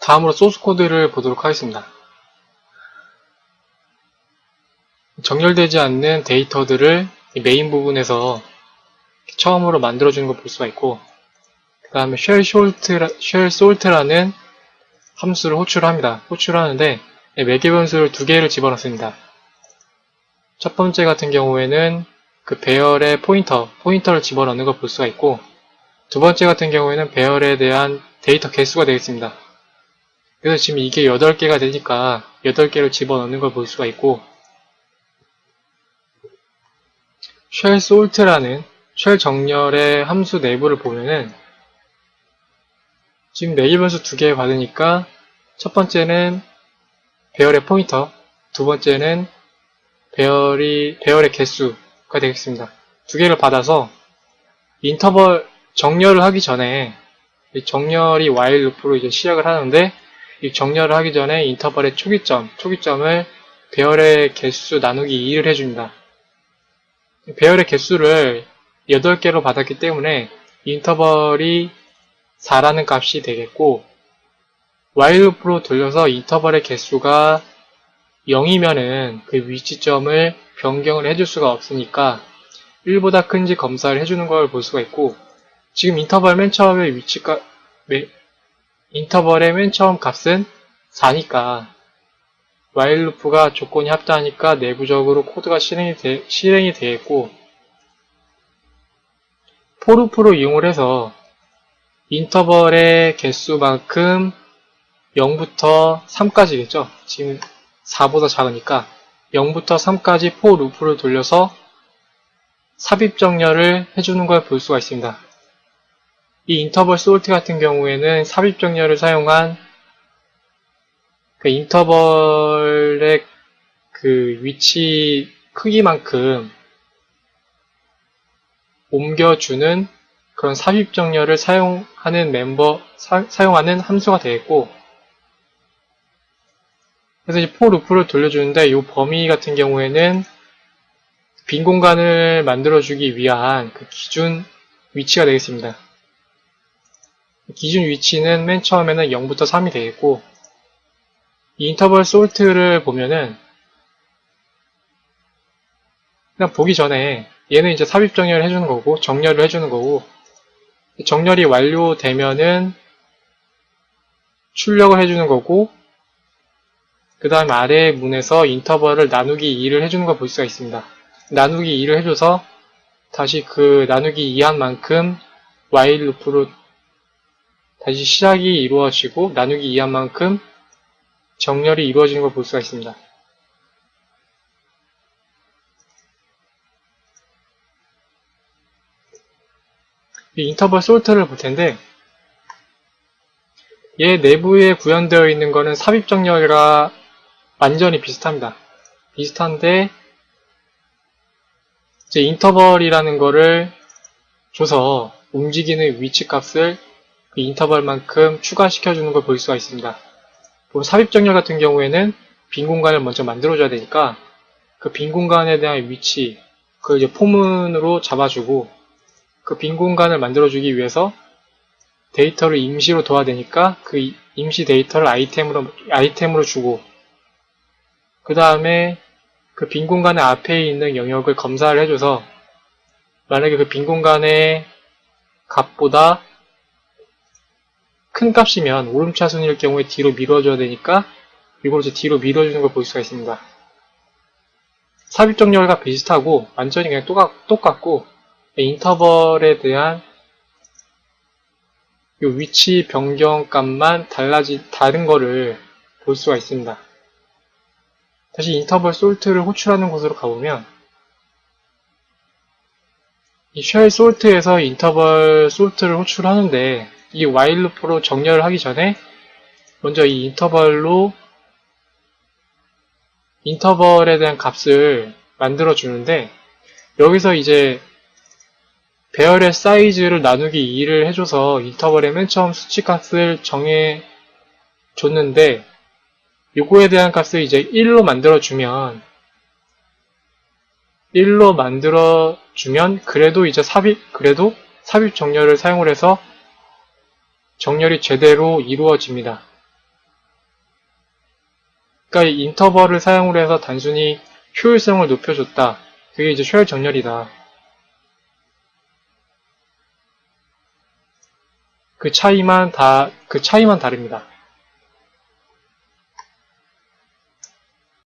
다음으로 소스 코드를 보도록 하겠습니다. 정렬되지 않는 데이터들을 메인 부분에서 처음으로 만들어주는 걸 볼 수가 있고, 그 다음에 shellSort라는 함수를 호출합니다. 호출하는데 매개 변수를 두 개를 집어넣습니다. 첫 번째 같은 경우에는 그 배열의 포인터를 집어넣는 걸 볼 수가 있고, 두 번째 같은 경우에는 배열에 대한 데이터 개수가 되겠습니다. 그래서 지금 이게 8개가 되니까 8개를 집어넣는 걸 볼 수가 있고, shellSort라는 쉘 정렬의 함수 내부를 보면은 지금 매개 변수 두 개 받으니까 첫 번째는 배열의 포인터, 두 번째는 배열의 개수가 되겠습니다. 두 개를 받아서 인터벌 정렬을 하기 전에, 정렬이 while loop로 이제 시작을 하는데, 이 정렬을 하기 전에 인터벌의 초기점을 배열의 개수 나누기 2를 해줍니다. 배열의 개수를 8개로 받았기 때문에 인터벌이 4라는 값이 되겠고, while loop로 돌려서 인터벌의 개수가 0이면은 그 위치점을 변경을 해줄 수가 없으니까 1보다 큰지 검사를 해주는 걸 볼 수가 있고, 지금 인터벌 맨 처음에 인터벌의 맨 처음 값은 4니까 while loop가 조건이 합당하니까 내부적으로 코드가 실행이 되겠고, for loop로 이용을 해서 인터벌의 개수만큼 0부터 3까지겠죠. 지금 4보다 작으니까 0부터 3까지 for loop를 돌려서 삽입 정렬을 해주는 걸 볼 수가 있습니다. 이 인터벌 sort 같은 경우에는 삽입 정렬을 사용한 그 인터벌의 그 위치 크기만큼 옮겨주는 그런 삽입 정렬을 사용하는 함수가 되겠고, 그래서 이제 for loop를 돌려주는데 이 범위 같은 경우에는 빈 공간을 만들어주기 위한 그 기준 위치가 되겠습니다. 기준 위치는 맨 처음에는 0부터 3이 되겠고, 이 인터벌 sort를 보면은 그냥 보기 전에 얘는 이제 삽입 정렬을 해주는 거고, 정렬을 해주는 거고, 정렬이 완료되면은 출력을 해주는 거고, 그 다음에 아래 문에서 인터벌을 나누기 2를 해주는 걸 볼 수가 있습니다. 나누기 2를 해줘서 다시 그 나누기 2한 만큼 while loop로 다시 시작이 이루어지고, 나누기 2한 만큼 정렬이 이루어지는 걸 볼 수가 있습니다. 이 인터벌 sort를 볼 텐데, 얘 내부에 구현되어 있는 거는 삽입 정렬과 완전히 비슷합니다. 비슷한데, 이제 인터벌이라는 거를 줘서 움직이는 위치 값을 그 인터벌만큼 추가시켜주는 걸 볼 수가 있습니다. 삽입 정렬 같은 경우에는 빈 공간을 먼저 만들어줘야 되니까 그 빈 공간에 대한 위치, 그 이제 포문으로 잡아주고, 그 빈 공간을 만들어주기 위해서 데이터를 임시로 둬야 되니까 그 임시 데이터를 아이템으로 주고, 그 다음에 그 빈 공간의 앞에 있는 영역을 검사를 해줘서 만약에 그 빈 공간의 값보다 큰 값이면 오름차순일 경우에 뒤로 밀어줘야 되니까 이걸 이제 뒤로 밀어주는 걸 볼 수가 있습니다. 삽입 정렬과 비슷하고 완전히 그냥 똑같고, 인터벌에 대한 이 위치 변경 값만 다른 거를 볼 수가 있습니다. 다시 인터벌 sort를 호출하는 곳으로 가보면, 이 shell sort에서 인터벌 sort를 호출하는데, 이 while loop로 정렬을 하기 전에 먼저 이 인터벌에 대한 값을 만들어 주는데, 여기서 이제 배열의 사이즈를 나누기 2를 해줘서 인터벌의 맨 처음 수치값을 정해 줬는데, 요거에 대한 값을 이제 1로 만들어주면 그래도 이제 삽입 정렬을 사용을 해서 정렬이 제대로 이루어집니다. 그러니까 이 인터벌을 사용을 해서 단순히 효율성을 높여줬다. 그게 이제 쉘 정렬이다. 그 차이만 다릅니다.